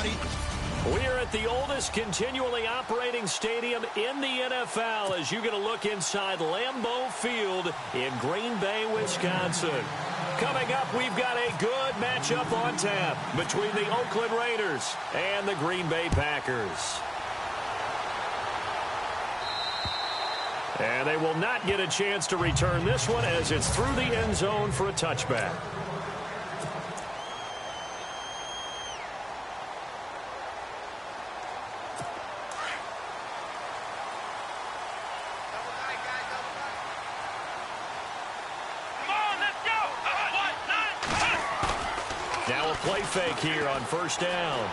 everybody. We are at the oldest continually operating stadium in the NFL as you get a look inside Lambeau Field in Green Bay, Wisconsin. Coming up, we've got a good matchup on tap between the Oakland Raiders and the Green Bay Packers. And they will not get a chance to return this one as it's through the end zone for a touchback. Now a play fake here on first down.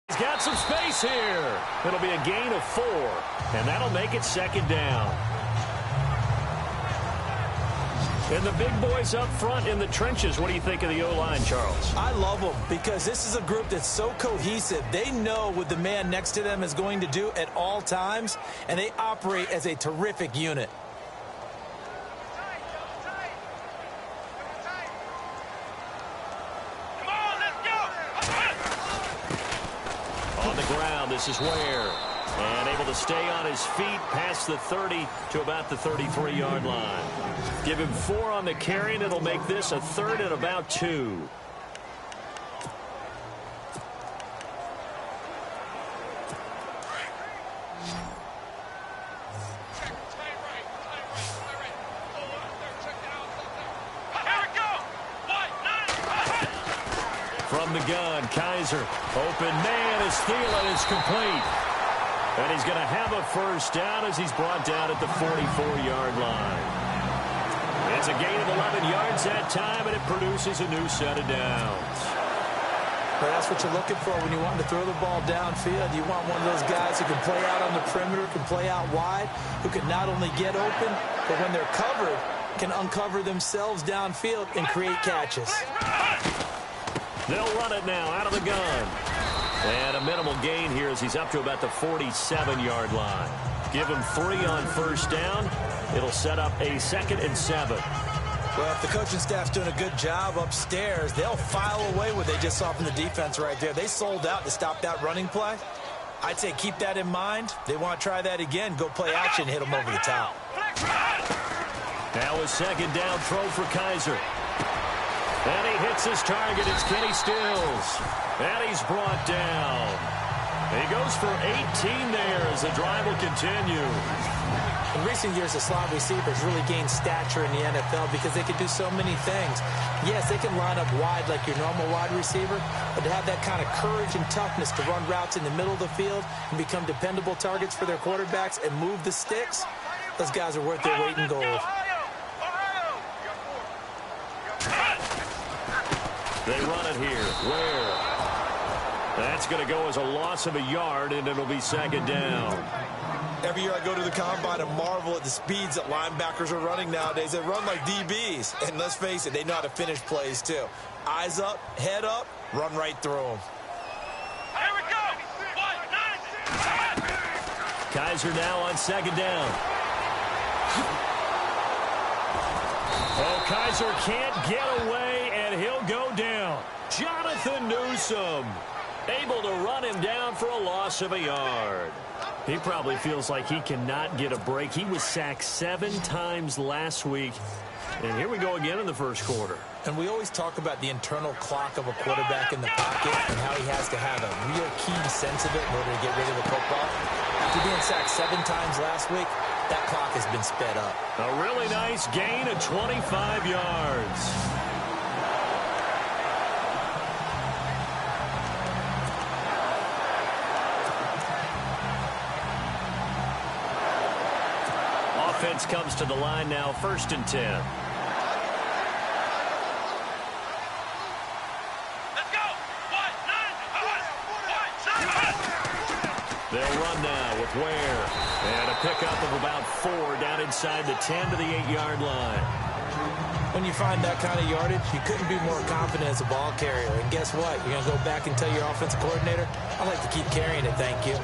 He's got some space here. It'll be a gain of 4, and that'll make it second down. And the big boys up front in the trenches, what do you think of the O-line, Charles? I love them because this is a group that's so cohesive. They know what the man next to them is going to do at all times, and they operate as a terrific unit. This is Ware, and able to stay on his feet past the 30 to about the 33-yard line. Give him 4 on the carry, and it'll make this a 3rd and about 2. From the gun, Kaiser. Open man as Thielen is complete. And he's going to have a first down as he's brought down at the 44-yard line. It's a gain of 11 yards that time, and it produces a new set of downs. Well, that's what you're looking for when you want to throw the ball downfield. You want one of those guys who can play out on the perimeter, can play out wide, who can not only get open, but when they're covered, can uncover themselves downfield and create catches. They'll run it now out of the gun. And a minimal gain here as he's up to about the 47-yard line. Give him 3 on first down. It'll set up a 2nd and 7. Well, if the coaching staff's doing a good job upstairs, they'll file away what they just saw from the defense right there. They sold out to stop that running play. I'd say keep that in mind. They want to try that again. Go play action, hit them over the top. Now a second down throw for Kaiser. And he hits his target. It's Kenny Stills. And he's brought down. He goes for 18 there as the drive will continue. In recent years, the slot receivers really gained stature in the NFL because they can do so many things. Yes, they can line up wide like your normal wide receiver, but to have that kind of courage and toughness to run routes in the middle of the field and become dependable targets for their quarterbacks and move the sticks, those guys are worth their weight in gold. They run it here. Ware. That's going to go as a loss of a yard, and it'll be second down. Every year I go to the combine and marvel at the speeds that linebackers are running nowadays. They run like DBs. And let's face it, they know how to finish plays too. Eyes up, head up, run right through them. Here we go. Kaiser now on second down. Oh, Kaiser can't get away, and he'll go down. Jonathan Newsom able to run him down for a loss of a yard. He probably feels like he cannot get a break. He was sacked 7 times last week. And here we go again in the first quarter. And we always talk about the internal clock of a quarterback in the pocket and how he has to have a real keen sense of it in order to get rid of the football. After being sacked 7 times last week, that clock has been sped up. A really nice gain of 25 yards. Offense comes to the line now, 1st and 10. Let's go. They'll run now with Ware. And a pickup of about 4 down inside the 10 to the 8-yard line. When you find that kind of yardage, you couldn't be more confident as a ball carrier. And guess what? You're going to go back and tell your offensive coordinator, I'd like to keep carrying it, thank you.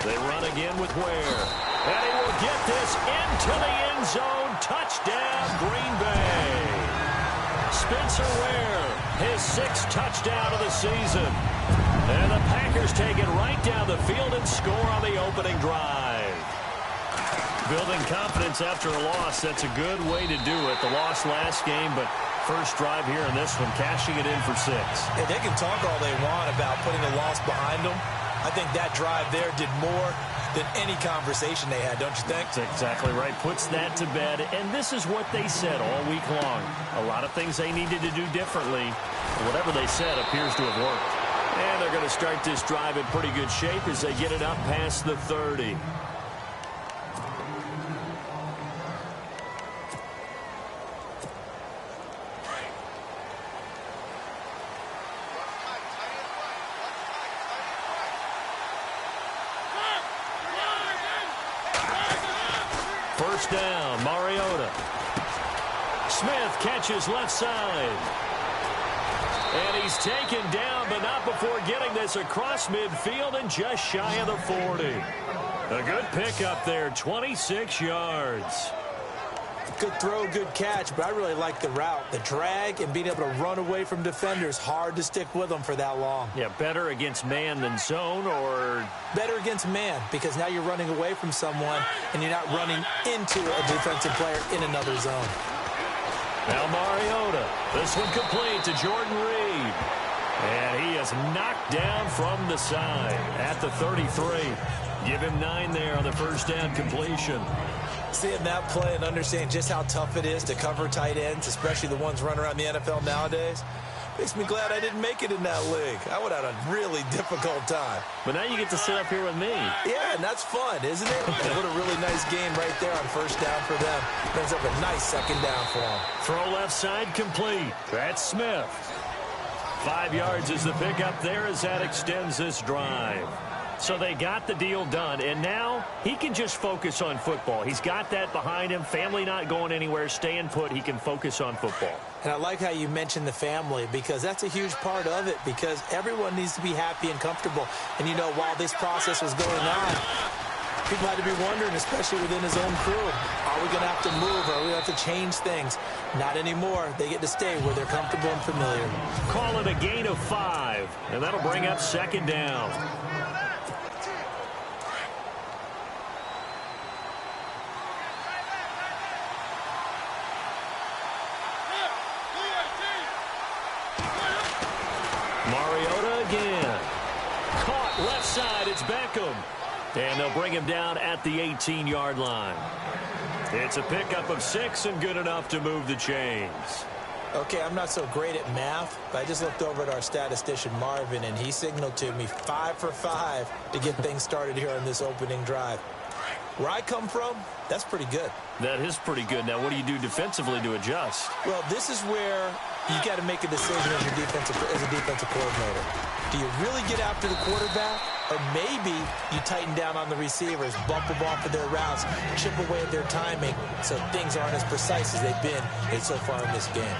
They run again with Ware. And he will get this into the end zone. Touchdown, Green Bay. Spencer Ware, his 6th touchdown of the season. And the Packers take it right down the field and score on the opening drive. Building confidence after a loss, that's a good way to do it. The loss last game, but first drive here in this one, cashing it in for 6. Hey, they can talk all they want about putting the loss behind them. I think that drive there did more than any conversation they had, don't you think? That's exactly right. Puts that to bed. And this is what they said all week long. A lot of things they needed to do differently. Whatever they said appears to have worked. And they're going to start this drive in pretty good shape as they get it up past the 30. First down, Mariota. Smith catches left side. And he's taken down, but not before getting this across midfield and just shy of the 40. A good pickup there, 26 yards. Good throw, good catch, but I really like the route. The drag and being able to run away from defenders, hard to stick with them for that long. Yeah, better against man than zone, or? Better against man, because now you're running away from someone and you're not running into a defensive player in another zone. Now Mariota. This one complete to Jordan Reed. And he is knocked down from the side at the 33. Give him 9 there on the first down completion. Seeing that play and understanding just how tough it is to cover tight ends, especially the ones running around the NFL nowadays, makes me glad I didn't make it in that league. I would have had a really difficult time. But now you get to sit up here with me. Yeah, and that's fun, isn't it? What a really nice game right there on first down for them. Brings up a nice second down for them. Throw left side complete. That's Smith. 5 yards is the pickup there as that extends this drive. So they got the deal done, and now he can just focus on football. He's got that behind him. Family not going anywhere, staying put. He can focus on football. And I like how you mentioned the family, because that's a huge part of it, because everyone needs to be happy and comfortable. And, you know, while this process was going on, people had to be wondering, especially within his own crew, are we going to have to move? Are we going to have to change things? Not anymore. They get to stay where they're comfortable and familiar. Call it a gain of 5, and that'll bring up second down. Mariota again. Caught left side. It's Beckham. And they'll bring him down at the 18-yard line. It's a pickup of 6 and good enough to move the chains. Okay, I'm not so great at math, but I just looked over at our statistician, Marvin, and he signaled to me 5 for 5 to get things started here on this opening drive. Where I come from, that's pretty good. That is pretty good. Now, what do you do defensively to adjust? Well, this is where you got to make a decision as a defensive coordinator. Do you really get after the quarterback, or maybe you tighten down on the receivers, bump them off of their routes, chip away at their timing, so things aren't as precise as they've been so far in this game?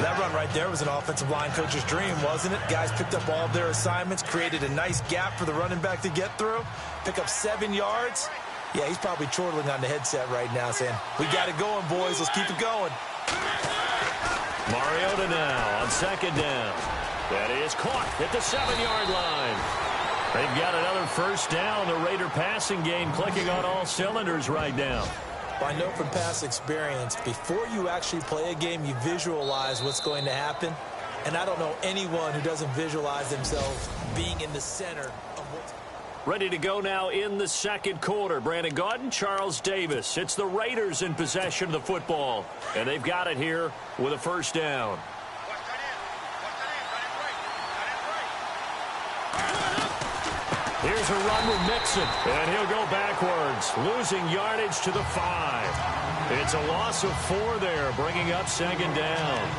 That run right there was an offensive line coach's dream, wasn't it? Guys picked up all of their assignments, created a nice gap for the running back to get through, pick up 7 yards. Yeah, he's probably chortling on the headset right now saying, we got it going, boys. Let's keep it going. Mariota now on second down. That is caught at the 7-yard line. They've got another first down. The Raider passing game clicking on all cylinders right now. Well, I know from past experience, before you actually play a game, you visualize what's going to happen. And I don't know anyone who doesn't visualize themselves being in the center of what's Ready to go now in the second quarter. Brandon Gaudin, Charles Davis. It's the Raiders in possession of the football. And they've got it here with a first down. Here's a run with Mixon. And he'll go backwards, losing yardage to the 5. It's a loss of 4 there, bringing up second down.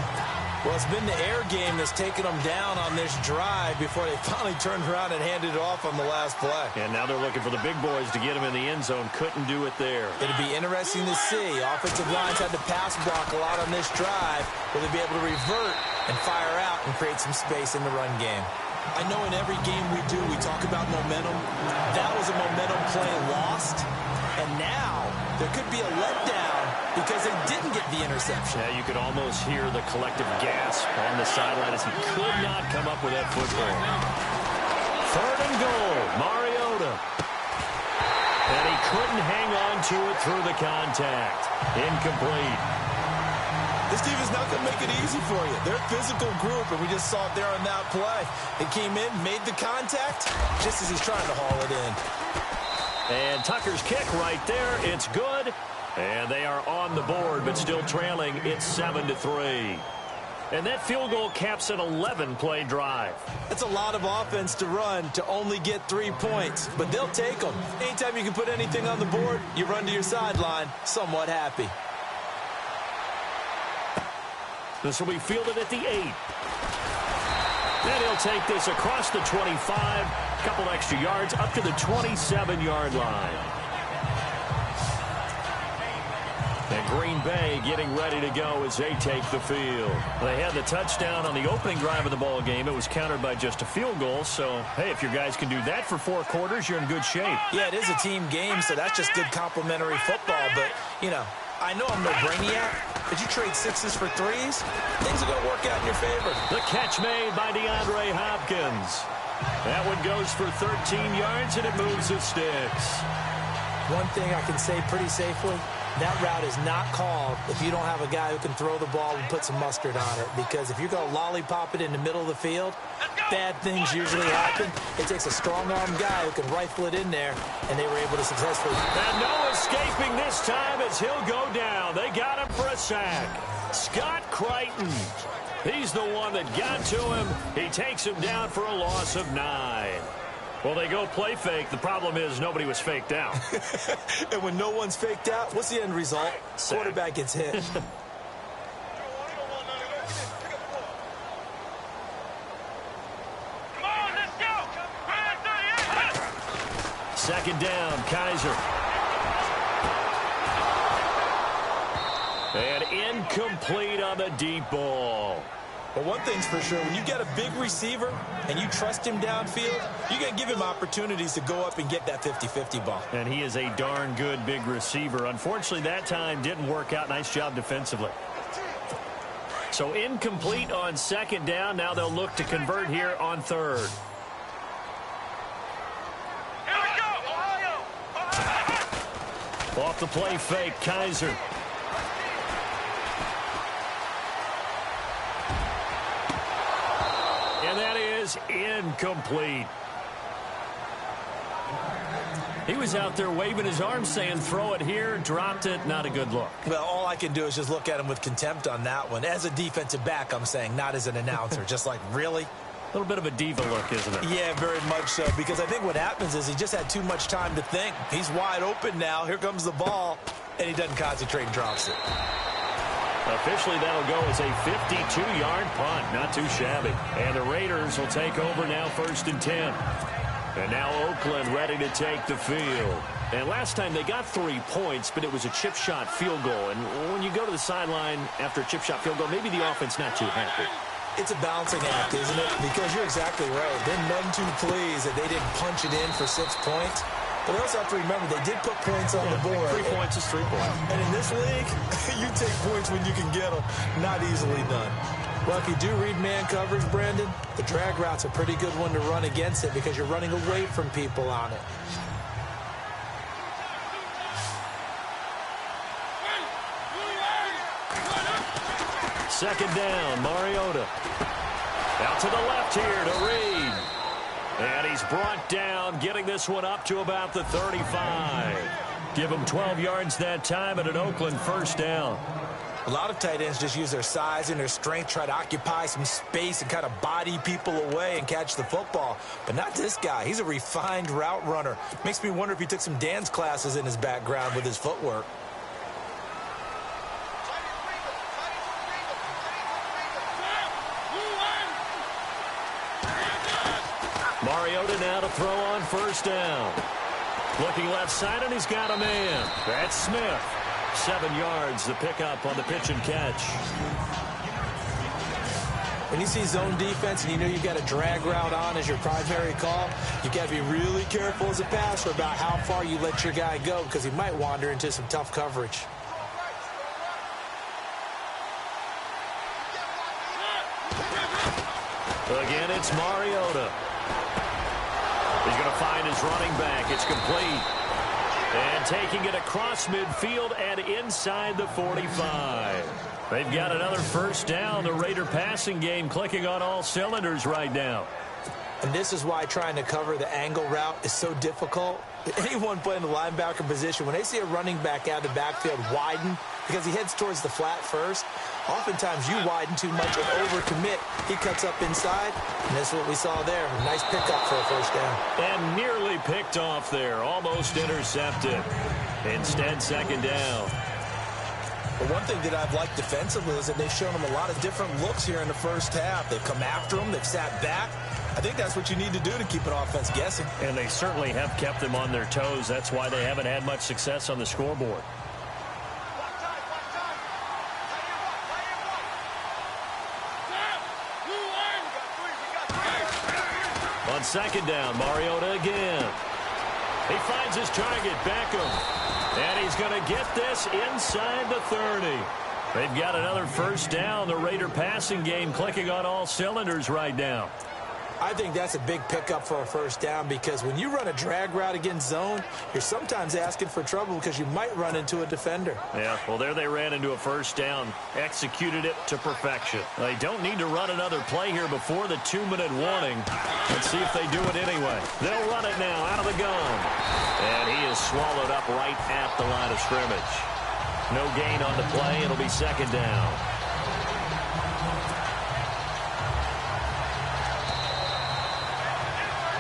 Well, it's been the air game that's taken them down on this drive before they finally turned around and handed it off on the last play. And now they're looking for the big boys to get him in the end zone. Couldn't do it there. It'll be interesting to see. Offensive lines had to pass block a lot on this drive. Will they be able to revert and fire out and create some space in the run game? I know in every game we do, we talk about momentum. That was a momentum play lost. And now there could be a letdown because they didn't get the interception. Yeah, you could almost hear the collective gasp on the sideline as he could not come up with that football. 3rd and goal, Mariota. And he couldn't hang on to it through the contact. Incomplete. This team is not going to make it easy for you. They're a physical group, and we just saw it there on that play. They came in, made the contact, just as he's trying to haul it in. And Tucker's kick right there. It's good. And they are on the board, but still trailing. It's 7-3. And that field goal caps an 11-play drive. That's a lot of offense to run to only get 3 points, but they'll take them. Anytime you can put anything on the board, you run to your sideline somewhat happy. This will be fielded at the 8. And he'll take this across the 25, a couple extra yards, up to the 27-yard line. And Green Bay getting ready to go as they take the field. They had the touchdown on the opening drive of the ball game. It was countered by just a field goal. So, hey, if your guys can do that for 4 quarters, you're in good shape. Yeah, it is a team game, so that's just good complimentary football. But, you know, I know I'm no brainiac, but you trade 6s for 3s, things are going to work out in your favor. The catch made by DeAndre Hopkins. That one goes for 13 yards, and it moves the sticks. One thing I can say pretty safely, that route is not called if you don't have a guy who can throw the ball and put some mustard on it. Because if you're going to lollipop it in the middle of the field, bad things usually happen. It takes a strong-arm guy who can rifle it in there, and they were able to successfully. And no escaping this time as he'll go down. They got him for a sack. Scott Crichton. He's the one that got to him. He takes him down for a loss of 9. Well, they go play fake. The problem is nobody was faked out. And when no one's faked out, what's the end result? Sack. Quarterback gets hit. Come on, let's go. 2nd down, Kaiser. And incomplete on the deep ball. But one thing's for sure, when you get a big receiver and you trust him downfield, you're going to give him opportunities to go up and get that 50-50 ball. And he is a darn good big receiver. Unfortunately, that time didn't work out. Nice job defensively. So incomplete on 2nd down. Now they'll look to convert here on 3rd. Here we go, Ohio. Off the play fake, Kaiser. And that is incomplete. He was out there waving his arms saying, throw it here, dropped it, not a good look. Well, all I can do is just look at him with contempt on that one. As a defensive back, I'm saying, not as an announcer. Just like, really? A little bit of a diva look, isn't it? Yeah, very much so, because I think what happens is he just had too much time to think. He's wide open now. Here comes the ball, and he doesn't concentrate and drops it. Officially, that'll go as a 52-yard punt. Not too shabby. And the Raiders will take over now 1st and 10. And now Oakland ready to take the field. And last time they got 3 points, but it was a chip shot field goal. And when you go to the sideline after a chip shot field goal, maybe the offense not too happy. It's a balancing act, isn't it? Because you're exactly right. They're none too pleased that they didn't punch it in for 6 points. But we also have to remember they did put points on the board. 3 points is 3 points. And in this league, you take points when you can get them. Not easily done. Well, if you do read man coverage, Brandon, the drag route's a pretty good one to run against it because you're running away from people on it. Second down, Mariota. Out to the left here to Reed. And he's brought down, getting this one up to about the 35. Give him 12 yards that time at an Oakland 1st down. A lot of tight ends just use their size and their strength, try to occupy some space and kind of body people away and catch the football. But not this guy. He's a refined route runner. Makes me wonder if he took some dance classes in his background with his footwork. Mariota now to throw on 1st down. Looking left side, and he's got a man. That's Smith. 7 yards, the pickup on the pitch and catch. When you see zone defense and you know you've got a drag route on as your primary call, you got to be really careful as a passer about how far you let your guy go because he might wander into some tough coverage. Again, it's Mariota. He's going to find his running back. It's complete. And taking it across midfield and inside the 45. They've got another first down. The Raider passing game clicking on all cylinders right now. And this is why trying to cover the angle route is so difficult. Anyone playing the linebacker position, when they see a running back out of the backfield widen because he heads towards the flat first, oftentimes you widen too much and overcommit. He cuts up inside, and that's what we saw there. A nice pickup for a first down. And nearly picked off there. Almost intercepted. Instead, second down. But one thing that I've liked defensively is that they've shown him a lot of different looks here in the first half. They've come after him. They've sat back. I think that's what you need to do to keep an offense guessing. And they certainly have kept them on their toes. That's why they haven't had much success on the scoreboard. On second down, Mariota again. He finds his target, Beckham. And he's going to get this inside the 30. They've got another first down. The Raider passing game clicking on all cylinders right now. I think that's a big pickup for a first down because when you run a drag route against zone, you're sometimes asking for trouble because you might run into a defender. Yeah, well, there they ran into a first down, executed it to perfection. They don't need to run another play here before the 2-minute warning. Let's see if they do it anyway. They'll run it now out of the gun. And he is swallowed up right at the line of scrimmage. No gain on the play. It'll be second down.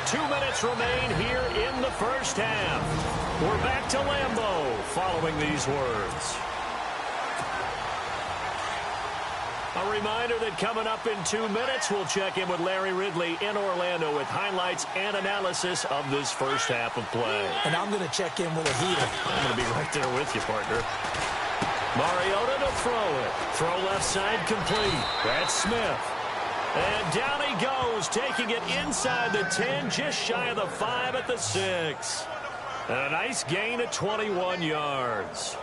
Two minutes remain here in the first half. We're back to Lambeau following these words. A reminder that coming up in 2 minutes, we'll check in with Larry Ridley in Orlando with highlights and analysis of this first half of play. And I'm going to check in with a heater. I'm going to be right there with you, partner. Mariota to throw it. Throw left side complete. That's Smith. And down he goes, taking it inside the 10, just shy of the 5 at the 6. And a nice gain of 21 yards.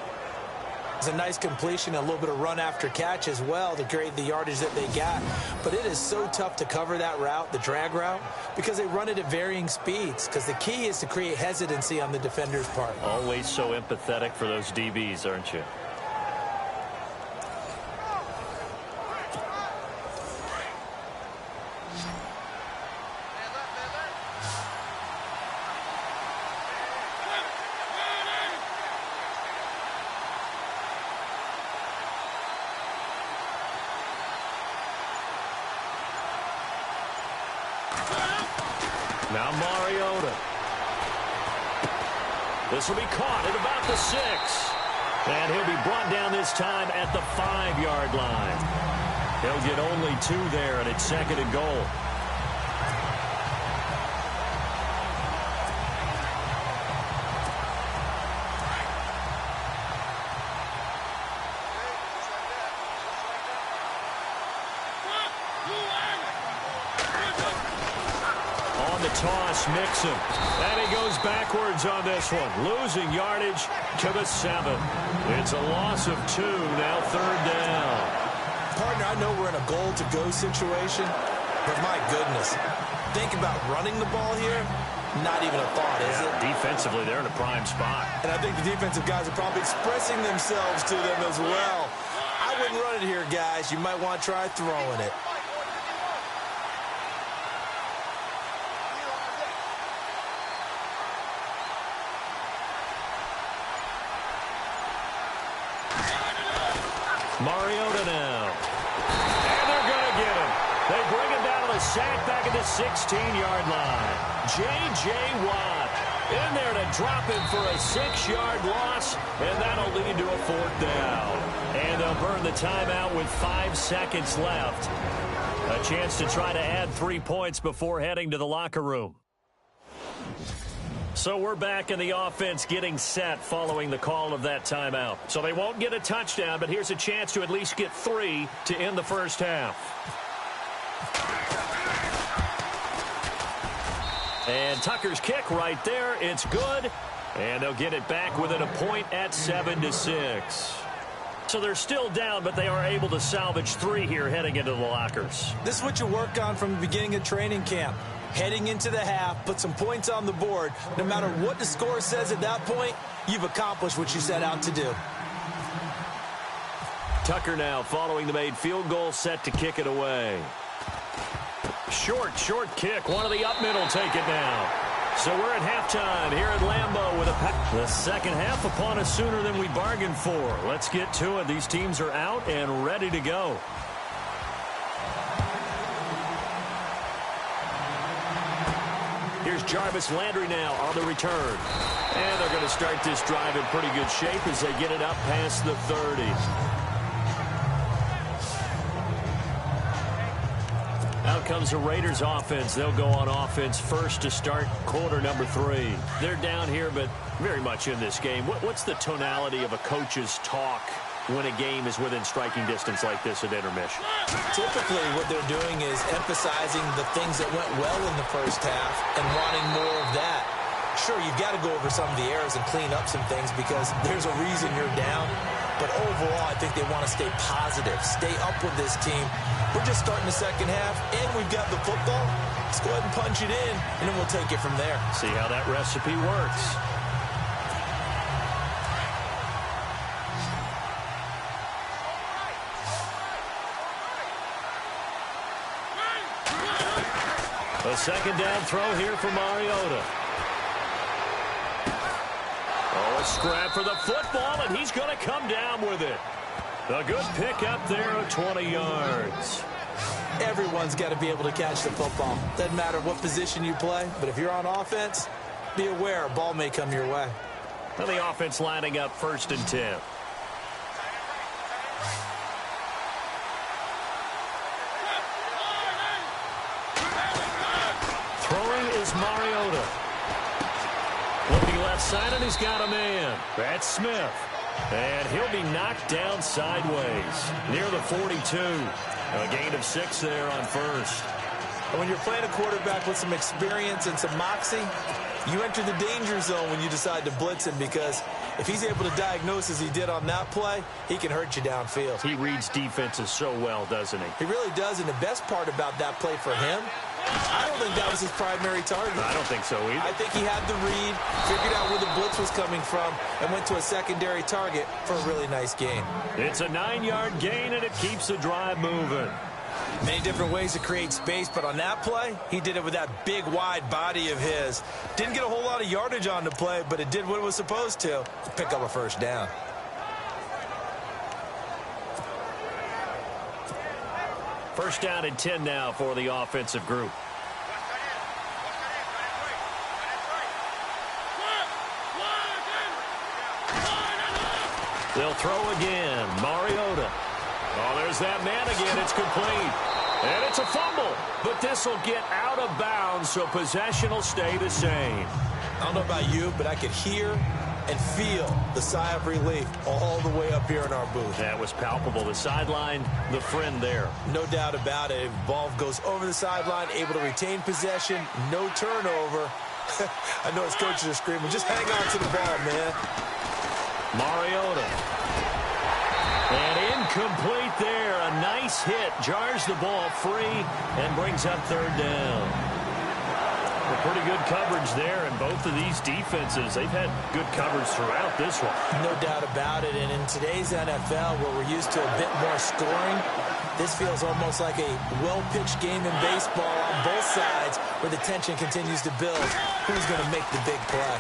It's a nice completion, a little bit of run after catch as well to create the yardage that they got. But it is so tough to cover that route, the drag route, because they run it at varying speeds. Because the key is to create hesitancy on the defender's part. Always so empathetic for those DBs, aren't you? Now Mariota. This will be caught at about the 6. And he'll be brought down this time at the 5-yard line. He'll get only 2 there, and it's second and goal. Toss Mixon. And he goes backwards on this one. Losing yardage to the 7. It's a loss of 2. Now third down. Partner, I know we're in a goal-to-go situation, but my goodness. Think about running the ball here. Not even a thought, is it? Defensively, they're in a prime spot. And I think the defensive guys are probably expressing themselves to them as well. I wouldn't run it here, guys. You might want to try throwing it. Mariota now. And they're going to get him. They bring him down to the sack back at the 16-yard line. J.J. Watt in there to drop him for a 6-yard loss, and that'll lead to a fourth down. And they'll burn the timeout with 5 seconds left. A chance to try to add 3 points before heading to the locker room. So we're back in the offense getting set following the call of that timeout. So they won't get a touchdown, but here's a chance to at least get 3 to end the first half. And Tucker's kick right there. It's good. And they'll get it back within a point at 7-6. So they're still down, but they are able to salvage 3 here heading into the lockers. This is what you work on from the beginning of training camp. Heading into the half, put some points on the board. No matter what the score says at that point, you've accomplished what you set out to do. Tucker now following the made field goal, set to kick it away. Short kick. One of the up middle take it now. So we're at halftime here at Lambeau with the second half upon us sooner than we bargained for. Let's get to it. These teams are out and ready to go. Here's Jarvis Landry now on the return. And they're going to start this drive in pretty good shape as they get it up past the 30. Out comes the Raiders offense. They'll go on offense first to start quarter number 3. They're down here, but very much in this game. What's the tonality of a coach's talk when a game is within striking distance like this at intermission? Typically, what they're doing is emphasizing the things that went well in the first half and wanting more of that. Sure, you've got to go over some of the errors and clean up some things because there's a reason you're down. But overall, I think they want to stay positive, stay up with this team. We're just starting the second half, and we've got the football. Let's go ahead and punch it in, and then we'll take it from there. See how that recipe works. A second down throw here for Mariota. Oh, a scrap for the football, and he's going to come down with it. A good pick up there of 20 yards. Everyone's got to be able to catch the football. Doesn't matter what position you play, but if you're on offense, be aware a ball may come your way. And the offense lining up 1st and 10. Throwing is Mariota. Looking left side, and he's got a man. That's Smith. And he'll be knocked down sideways near the 42. A gain of 6 there on first. And when you're playing a quarterback with some experience and some moxie, you enter the danger zone when you decide to blitz him because if he's able to diagnose as he did on that play, he can hurt you downfield. He reads defenses so well, doesn't he? He really does, and the best part about that play for him, I don't think that was his primary target. I don't think so either. I think he had the read, figured out where the blitz was coming from, and went to a secondary target for a really nice gain. It's a 9-yard gain, and it keeps the drive moving. Many different ways to create space, but on that play, he did it with that big, wide body of his. Didn't get a whole lot of yardage on the play, but it did what it was supposed to pick up a first down. First down and 10 now for the offensive group. They'll throw again. Mariota. Oh, there's that man again. It's complete. And it's a fumble. But this will get out of bounds, so possession will stay the same. I don't know about you, but I could hear and feel the sigh of relief all the way up here in our booth. That was palpable. The sideline, the friend there. No doubt about it. Ball goes over the sideline, able to retain possession, no turnover. I know his coaches are screaming, just hang on to the ball, man. Mariota. And incomplete there. A nice hit. Jars the ball free and brings up 3rd down. Pretty good coverage there, and both of these defenses, they've had good coverage throughout this one. No doubt about it, and in today's NFL, where we're used to a bit more scoring, this feels almost like a well-pitched game in baseball on both sides, where the tension continues to build. Who's going to make the big play?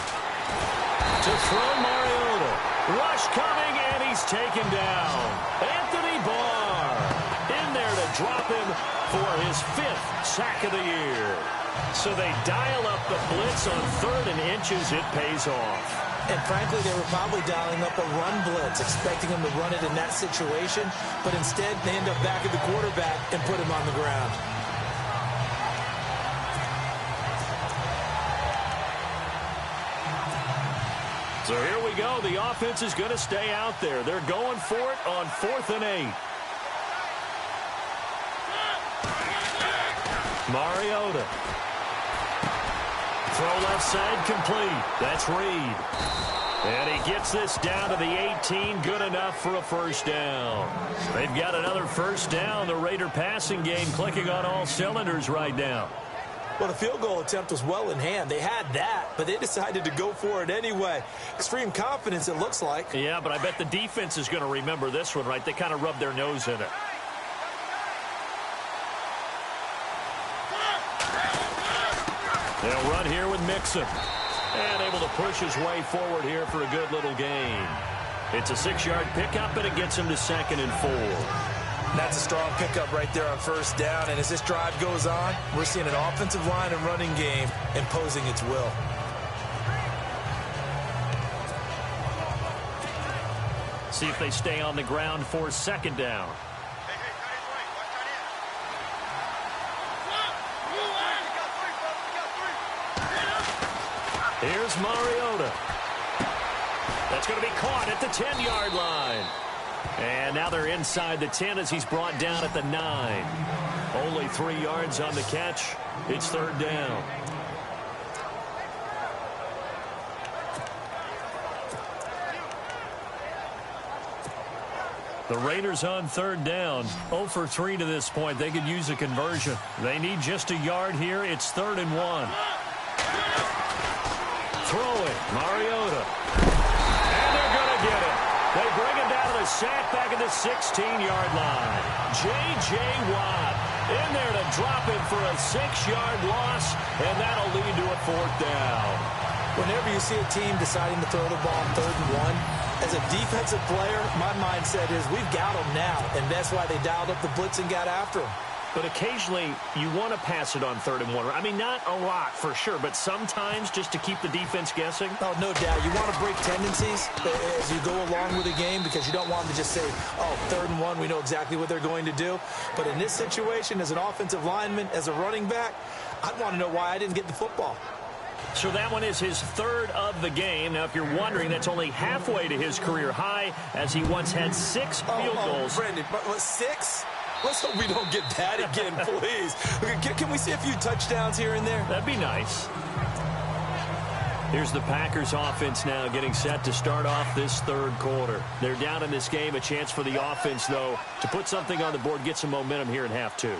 To throw Mariota. Rush coming, and he's taken down. Anthony Barr in there to drop him for his 5th sack of the year. So they dial up the blitz on 3rd and inches. It pays off. And frankly, they were probably dialing up a run blitz, expecting him to run it in that situation. But instead, they end up back at the quarterback and put him on the ground. So here we go. The offense is going to stay out there. They're going for it on 4th and 8. Mariota. Throw left side complete. That's Reed. And he gets this down to the 18. Good enough for a first down. They've got another first down. The Raider passing game clicking on all cylinders right now. Well, the field goal attempt was well in hand. They had that, but they decided to go for it anyway. Extreme confidence, it looks like. Yeah, but I bet the defense is going to remember this one, right? They kind of rubbed their nose in it. They'll run here with Mixon. And able to push his way forward here for a good little gain. It's a 6-yard pickup, and it gets him to 2nd and 4. That's a strong pickup right there on first down. And as this drive goes on, we're seeing an offensive line and running game imposing its will. See if they stay on the ground for 2nd down. Here's Mariota. That's going to be caught at the 10-yard line. And now they're inside the 10 as he's brought down at the 9. Only 3 yards on the catch. It's 3rd down. The Raiders on 3rd down. 0 for 3 to this point. They could use a conversion. They need just a yard here. It's 3rd and 1. Throwing, Mariota. And they're going to get it. They bring him down to the sack back at the 16-yard line. J.J. Watt in there to drop him for a 6-yard loss, and that'll lead to a 4th down. Whenever you see a team deciding to throw the ball on 3rd and 1, as a defensive player, my mindset is we've got them now, and that's why they dialed up the blitz and got after him. But occasionally, you want to pass it on 3rd and 1. I mean, not a lot for sure, but sometimes just to keep the defense guessing. Oh, no doubt. You want to break tendencies as you go along with the game because you don't want them to just say, oh, 3rd and 1, we know exactly what they're going to do. But in this situation, as an offensive lineman, as a running back, I'd want to know why I didn't get the football. So that one is his 3rd of the game. Now, if you're wondering, that's only halfway to his career high as he once had 6 field goals. Brandon, what, 6? Let's hope we don't get that again, please. Can we see a few touchdowns here and there? That'd be nice. Here's the Packers offense now getting set to start off this 3rd quarter. They're down in this game. A chance for the offense, though, to put something on the board, get some momentum here in half 2.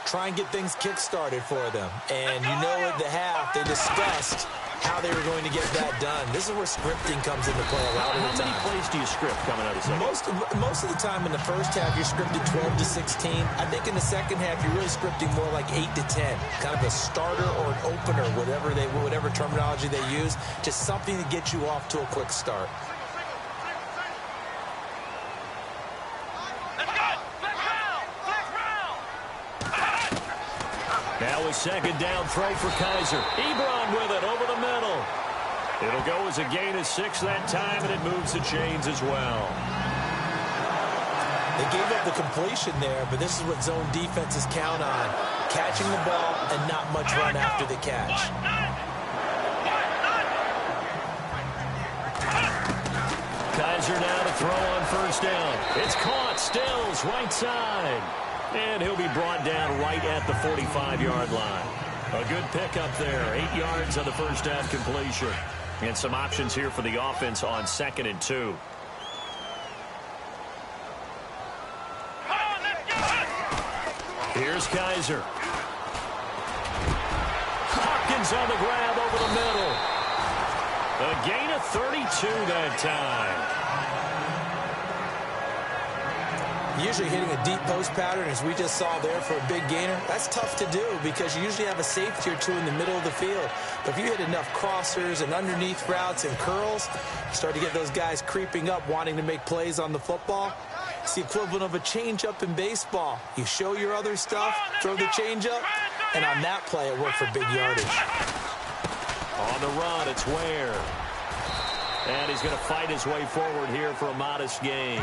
Try and get things kick-started for them. And you know at the half, they discussed how they were going to get that done. This is where scripting comes into play a lot of the time. How many plays do you script coming out of the second? Most of the time in the first half, you're scripting 12 to 16. I think in the second half, you're really scripting more like 8 to 10. Kind of a starter or an opener, whatever terminology they use. Just something to get you off to a quick start. Now a 2nd down throw for Kaiser. Ebron with it over the middle. It'll go as a gain of 6 that time, and it moves the chains as well. They gave up the completion there, but this is what zone defenses count on. Catching the ball and not much run after the catch. Kaiser now to throw on 1st down. It's caught. Stills right side. And he'll be brought down right at the 45-yard line. A good pickup there. 8 yards on the first down completion. And some options here for the offense on 2nd and 2. Here's Kaiser. Hopkins on the grab over the middle. A gain of 32 that time. Usually hitting a deep post pattern, as we just saw there for a big gainer, that's tough to do because you usually have a safety or 2 in the middle of the field. But if you hit enough crossers and underneath routes and curls, you start to get those guys creeping up, wanting to make plays on the football. It's the equivalent of a changeup in baseball. You show your other stuff, throw the changeup, and on that play, it worked for big yardage. On the run, it's Ware. And he's going to fight his way forward here for a modest gain.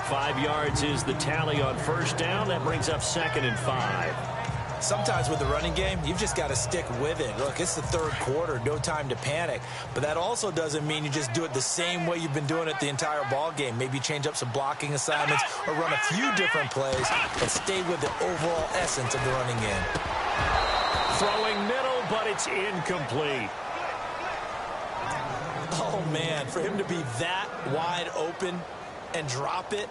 5 yards is the tally on 1st down. That brings up 2nd and 5. Sometimes with the running game, you've just got to stick with it. Look, it's the 3rd quarter, no time to panic. But that also doesn't mean you just do it the same way you've been doing it the entire ball game. Maybe change up some blocking assignments or run a few different plays, but stay with the overall essence of the running game. Throwing middle, but it's incomplete. Oh, man, for him to be that wide open and drop it,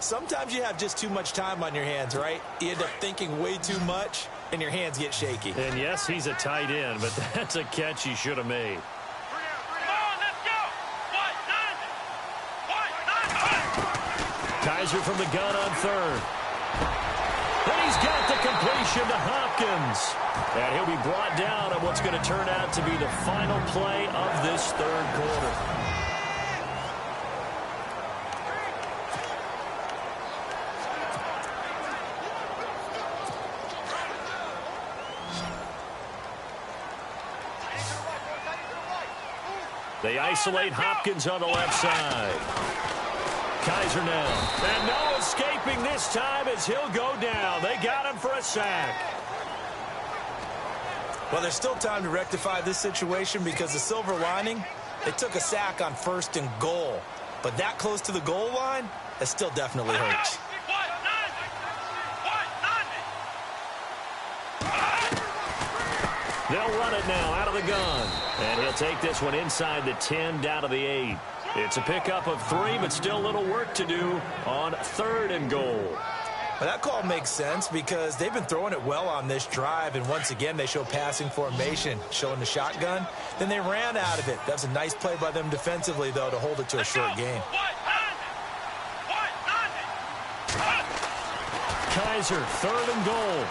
sometimes you have just too much time on your hands, right? You end up thinking way too much, and your hands get shaky. And, yes, he's a tight end, but that's a catch he should have made. Kaiser from the gun on third. And he's got the completion to Hopkins. And he'll be brought down on what's going to turn out to be the final play of this third quarter. They isolate Hopkins on the left side. Kaiser now. And no escaping this time as he'll go down. They got him for a sack. Well, there's still time to rectify this situation because the silver lining, they took a sack on 1st and goal. But that close to the goal line, that still definitely hurts. They'll run it now out of the gun. And he'll take this one inside the 10 down to the 8. It's a pickup of 3, but still a little work to do on 3rd and goal. Well, that call makes sense because they've been throwing it well on this drive, and once again they show passing formation, showing the shotgun. Then they ran out of it. That was a nice play by them defensively, though, to hold it to a short game. Kaiser, 3rd and goal.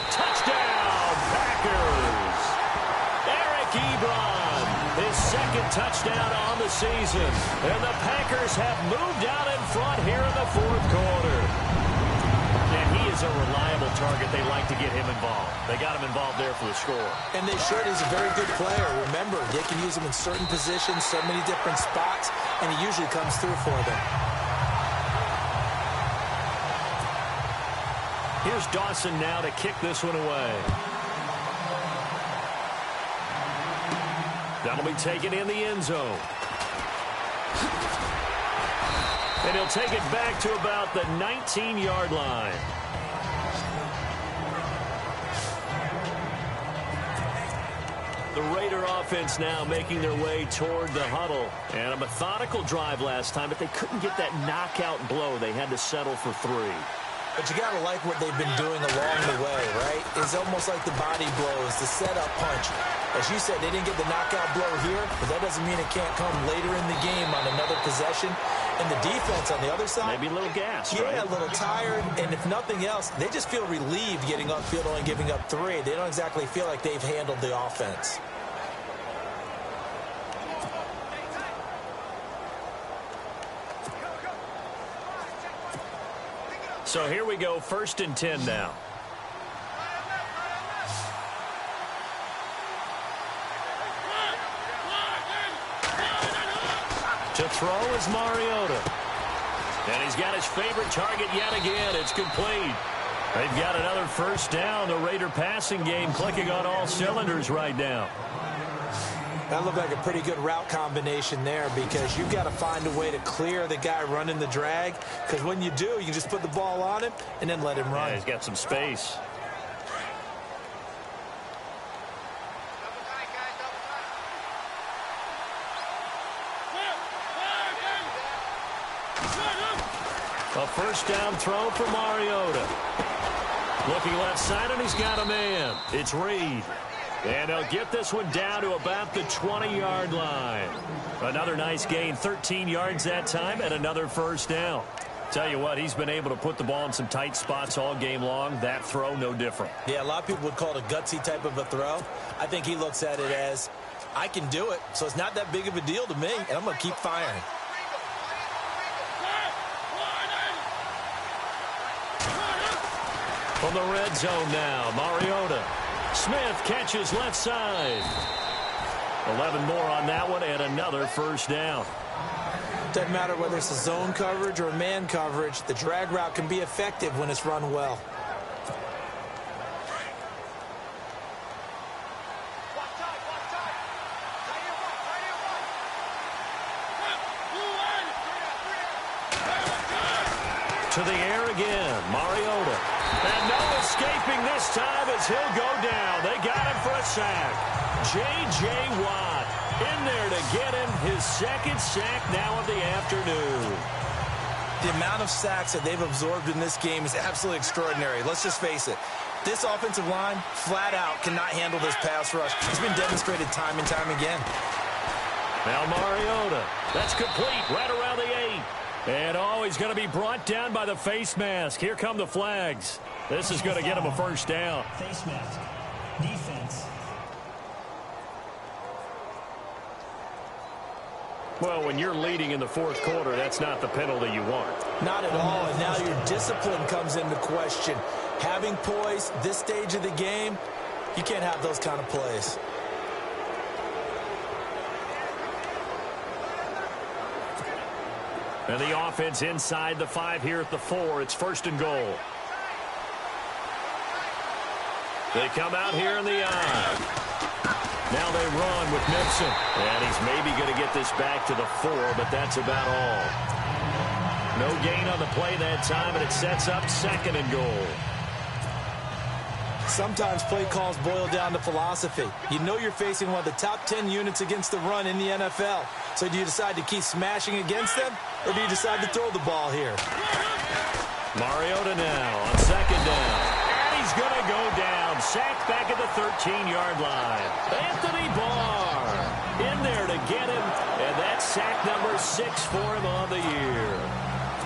Touchdown, Packers! Eric Ebron, his 2nd touchdown on the season. And the Packers have moved out in front here in the 4th quarter. And he is a reliable target. They like to get him involved. They got him involved there for the score. And they should. He's a very good player. Remember, they can use him in certain positions, so many different spots, and he usually comes through for them. Here's Dawson now to kick this one away. That'll be taken in the end zone. And he'll take it back to about the 19-yard line. The Raider offense now making their way toward the huddle. And a methodical drive last time, but they couldn't get that knockout blow. They had to settle for 3. But you got to like what they've been doing along the way, right? It's almost like the body blows, the setup punch. As you said, they didn't get the knockout blow here, but that doesn't mean it can't come later in the game on another possession. And the defense on the other side, maybe a little gas, yeah, right? A little tired. And if nothing else, they just feel relieved getting upfield, only giving up 3. They don't exactly feel like they've handled the offense. So here we go, 1st and 10 now. To throw is Mariota. And he's got his favorite target yet again. It's complete. They've got another 1st down. The Raider passing game clicking on all cylinders right now. That looked like a pretty good route combination there because you've got to find a way to clear the guy running the drag, because when you do, you can just put the ball on him and then let him run. Yeah, he's got some space. A 1st down throw for Mariota. Looking left side, and he's got a man. It's Reed. And they'll get this one down to about the 20-yard line. Another nice gain, 13 yards that time, and another 1st down. Tell you what, he's been able to put the ball in some tight spots all game long. That throw, no different. Yeah, a lot of people would call it a gutsy type of a throw. I think he looks at it as, I can do it, so it's not that big of a deal to me, and I'm going to keep firing. From the red zone now, Mariota. Smith catches left side. 11 more on that one, and another 1st down. Doesn't matter whether it's a zone coverage or man coverage, the drag route can be effective when it's run well. To the air again, he'll go down. They got him for a sack. J.J. Watt in there to get him his second sack now of the afternoon. The amount of sacks that they've absorbed in this game is absolutely extraordinary. Let's just face it. This offensive line, flat out, cannot handle this pass rush. It's been demonstrated time and time again. Now Mariota. That's complete right around the 8. And he's going to be brought down by the face mask. Here come the flags. This is going to get him a first down. Face mask. Defense. Well, when you're leading in the fourth quarter, that's not the penalty you want. Not at all, and now your discipline comes into question. Having poise this stage of the game, you can't have those kind of plays. And the offense inside the 5 here at the 4. It's 1st and goal. They come out here in the eye. Now they run with Nixon. And he's maybe going to get this back to the 4, but that's about all. No gain on the play that time, and it sets up 2nd and goal. Sometimes play calls boil down to philosophy. You know you're facing one of the top 10 units against the run in the NFL. So do you decide to keep smashing against them, or do you decide to throw the ball here? Mariota now on 2nd down. And he's going to go down. Sacked back at the 13-yard line. Anthony Barr in there to get him. And that's sack number 6 for him on the year.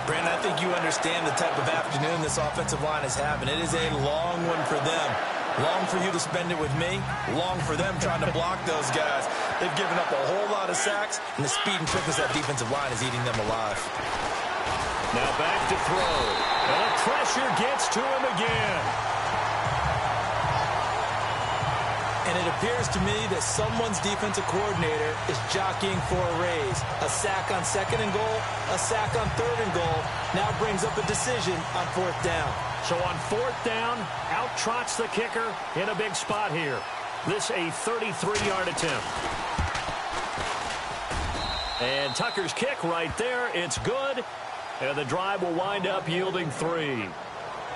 Brandon, I think you understand the type of afternoon this offensive line is having. It is a long one for them. Long for you to spend it with me. Long for them trying to block those guys. They've given up a whole lot of sacks, and the speed and quickness of that defensive line is eating them alive. Now back to throw. And the pressure gets to him again. And it appears to me that someone's defensive coordinator is jockeying for a raise. A sack on 2nd and goal, a sack on 3rd and goal, now brings up a decision on 4th down. So on 4th down, out trots the kicker in a big spot here. This a 33-yard attempt. And Tucker's kick right there, it's good. And the drive will wind up yielding 3.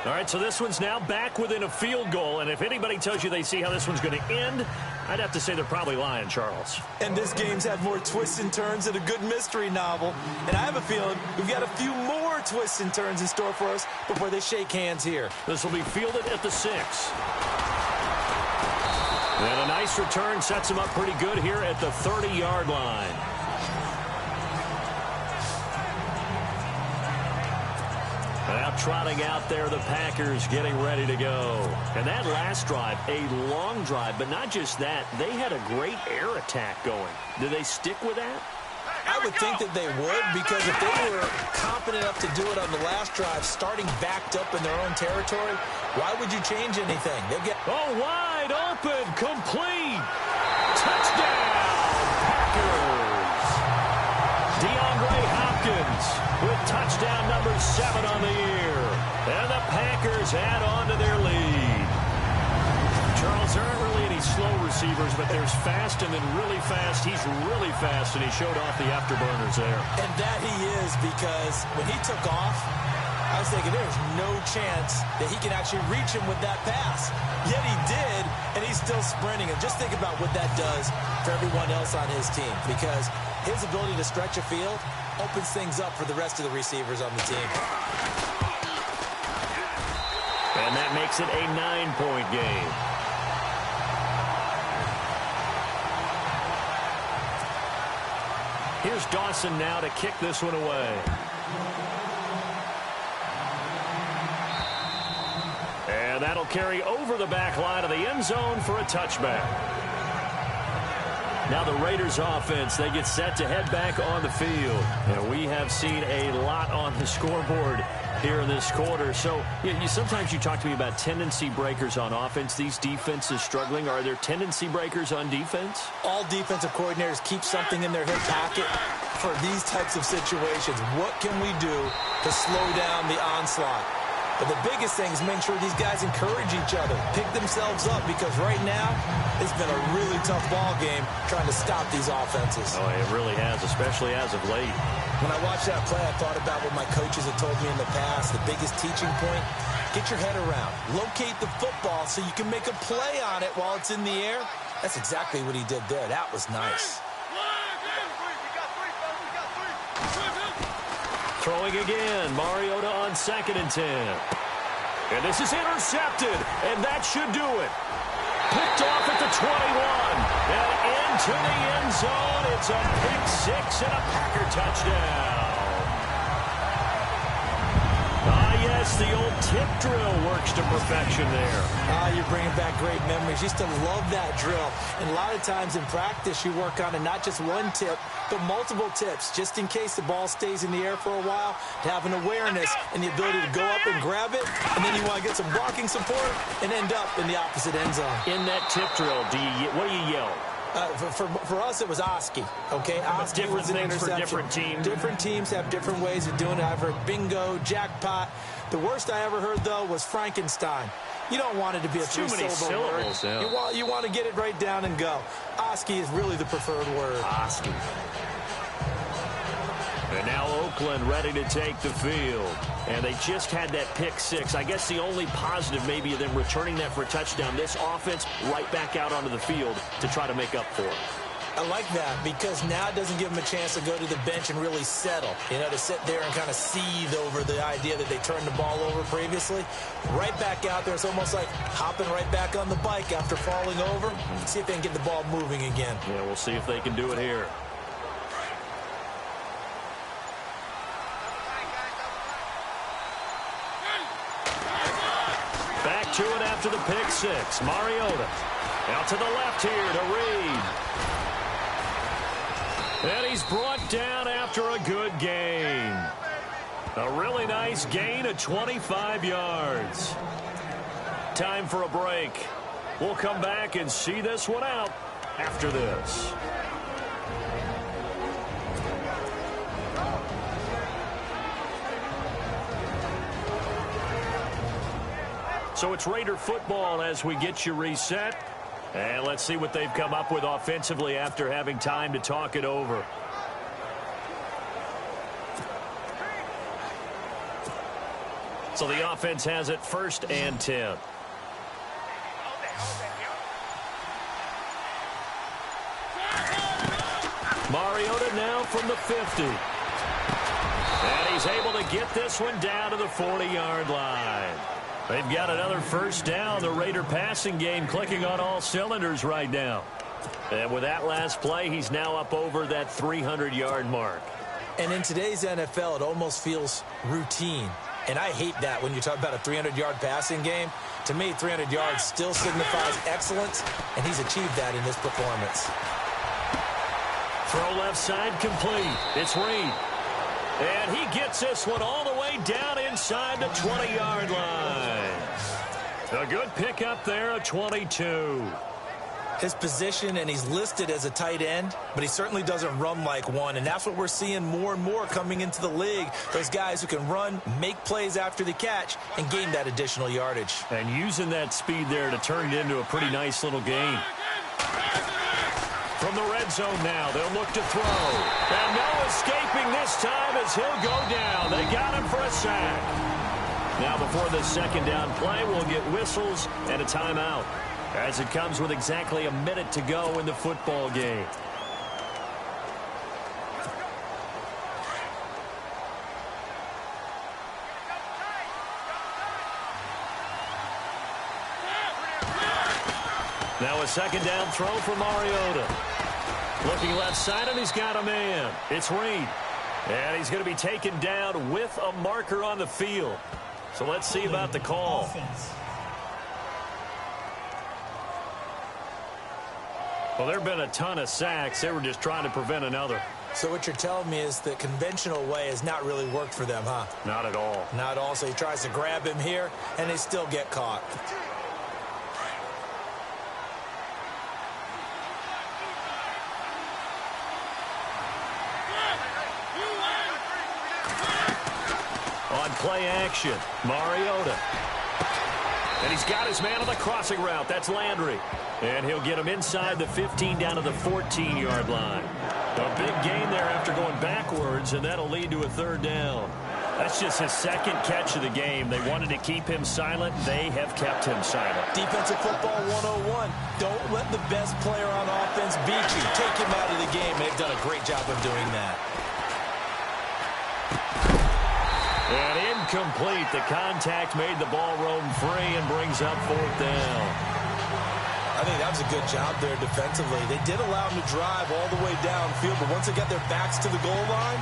All right, so this one's now back within a field goal, and if anybody tells you they see how this one's going to end, I'd have to say they're probably lying, Charles. And this game's had more twists and turns than a good mystery novel, and I have a feeling we've got a few more twists and turns in store for us before they shake hands here. This will be fielded at the 6. And a nice return sets him up pretty good here at the 30-yard line. Now trotting out there, the Packers getting ready to go. And that last drive, a long drive, but not just that. They had a great air attack going. Do they stick with that? I would think that they would, because if they were confident enough to do it on the last drive, starting backed up in their own territory, why would you change anything? They'll get wide open, complete. Touchdown, Packers. DeAndre Hopkins with touchdown number 7 on the year. And the Packers add on to their lead. Charles, there aren't really any slow receivers, but there's fast and then really fast. He's really fast, and he showed off the afterburners there. And that he is, because when he took off, I was thinking there's no chance that he can actually reach him with that pass. Yet he did, and he's still sprinting. And just think about what that does for everyone else on his team, because his ability to stretch a field opens things up for the rest of the receivers on the team. And that makes it a 9-point game. Here's Dawson now to kick this one away. And that'll carry over the back line of the end zone for a touchback. Now the Raiders offense, they get set to head back on the field. And we have seen a lot on the scoreboard here in this quarter. So sometimes you talk to me about tendency breakers on offense. These defenses struggling. Are there tendency breakers on defense? All defensive coordinators keep something in their hip pocket for these types of situations. What can we do to slow down the onslaught? But the biggest thing is making sure these guys encourage each other, pick themselves up, because right now it's been a really tough ball game trying to stop these offenses. Oh, it really has, especially as of late. When I watched that play, I thought about what my coaches had told me in the past. The biggest teaching point, get your head around. Locate the football so you can make a play on it while it's in the air. That's exactly what he did there. That was nice. Throwing again, Mariota on 2nd and 10. And this is intercepted, and that should do it. Picked off at the 21, and into the end zone. It's a pick 6 and a Packer touchdown. Yes, the old tip drill works to perfection there. You're bringing back great memories. Used to love that drill. And a lot of times in practice, you work on it, not just one tip, but multiple tips, just in case the ball stays in the air for a while, to have an awareness and the ability to go up and grab it, and then you want to get some blocking support and end up in the opposite end zone. In that tip drill, what do you yell? For us, it was Oski, okay? Oski different was an things for interception. different teams. Different teams have different ways of doing it. I've heard bingo, jackpot. The worst I ever heard, though, was Frankenstein. You don't want it to be a too many syllables. word. Yeah. You want to get it right down and go. Oski is really the preferred word. Oski. And now Oakland ready to take the field. And they just had that pick 6. I guess the only positive maybe of them returning that for a touchdown. This offense right back out onto the field to try to make up for it. I like that because now it doesn't give them a chance to go to the bench and really settle. You know, to sit there and kind of seethe over the idea that they turned the ball over previously. Right back out there. It's almost like hopping right back on the bike after falling over. See if they can get the ball moving again. Yeah, we'll see if they can do it here. Back to it after the pick 6. Mariota out to the left here to Reed. And he's brought down after a good gain. A really nice gain of 25 yards. Time for a break. We'll come back and see this one out after this. So it's Raider football as we get you reset. And let's see what they've come up with offensively after having time to talk it over. So the offense has it 1st and 10. Mariota now from the 50. And he's able to get this one down to the 40-yard line. They've got another 1st down. The Raider passing game clicking on all cylinders right now. And with that last play, he's now up over that 300-yard mark. And in today's NFL, it almost feels routine. And I hate that when you talk about a 300-yard passing game. To me, 300 yards still signifies excellence, and he's achieved that in this performance. Throw left side complete. It's Reed. And he gets this one all the way down inside the 20-yard line. A good pickup there, a 22. His position, and he's listed as a tight end, but he certainly doesn't run like one, and that's what we're seeing more and more coming into the league. Those guys who can run, make plays after the catch, and gain that additional yardage. And using that speed there to turn it into a pretty nice little gain. From the red zone now, they'll look to throw. And no escaping this time as he'll go down. They got him for a sack. Now before the 2nd down play, we'll get whistles and a timeout, as it comes with exactly a minute to go in the football game. Now a 2nd down throw for Mariota. Looking left side, and he's got a man. It's Reed. And he's going to be taken down with a marker on the field. So let's see about the call. Offense. Well, there have been a ton of sacks. They were just trying to prevent another. So what you're telling me is the conventional way has not really worked for them, huh? Not at all. Not at all. So he tries to grab him here, and they still get caught. On play action. Mariota. And he's got his man on the crossing route. That's Landry. And he'll get him inside the 15 down to the 14-yard line. A big gain there after going backwards, and that'll lead to a third down. That's just his second catch of the game. They wanted to keep him silent. They have kept him silent. Defensive football 101. Don't let the best player on offense beat you. Take him out of the game. They've done a great job of doing that. And incomplete. The contact made the ball roam free and brings up fourth down. I think that was a good job there defensively. They did allow him to drive all the way downfield, but once they got their backs to the goal line,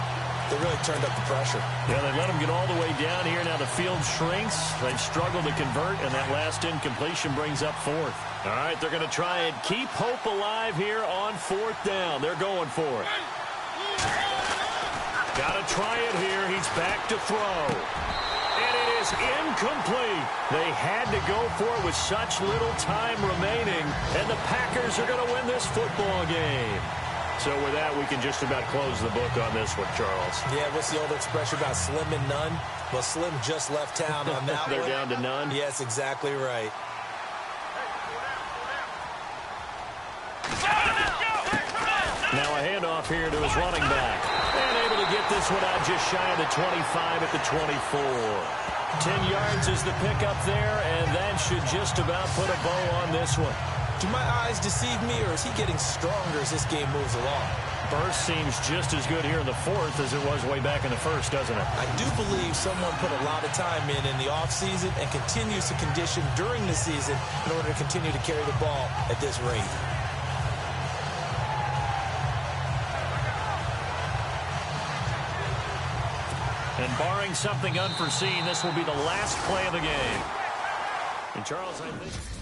they really turned up the pressure. Yeah, they let him get all the way down here. Now the field shrinks. They've struggled to convert, and that last incompletion brings up fourth. All right, they're going to try and keep hope alive here on fourth down. They're going for it. Got to try it here. He's back to throw. And it is incomplete. They had to go for it with such little time remaining, and the Packers are going to win this football game. So with that, we can just about close the book on this one, Charles. Yeah, what's the old expression about slim and none? Well, Slim just left town on that They're one. down to none? Yes, exactly right. Now a handoff here to his running back. And able to get this one out just shy of the 25 at the 24. 10 yards is the pickup there, and that should just about put a bow on this one. Do my eyes deceive me, or is he getting stronger as this game moves along? Burst seems just as good here in the fourth as it was way back in the first, doesn't it? I do believe someone put a lot of time in the offseason and continues to condition during the season in order to continue to carry the ball at this rate. And barring something unforeseen, this will be the last play of the game. And Charles, I think...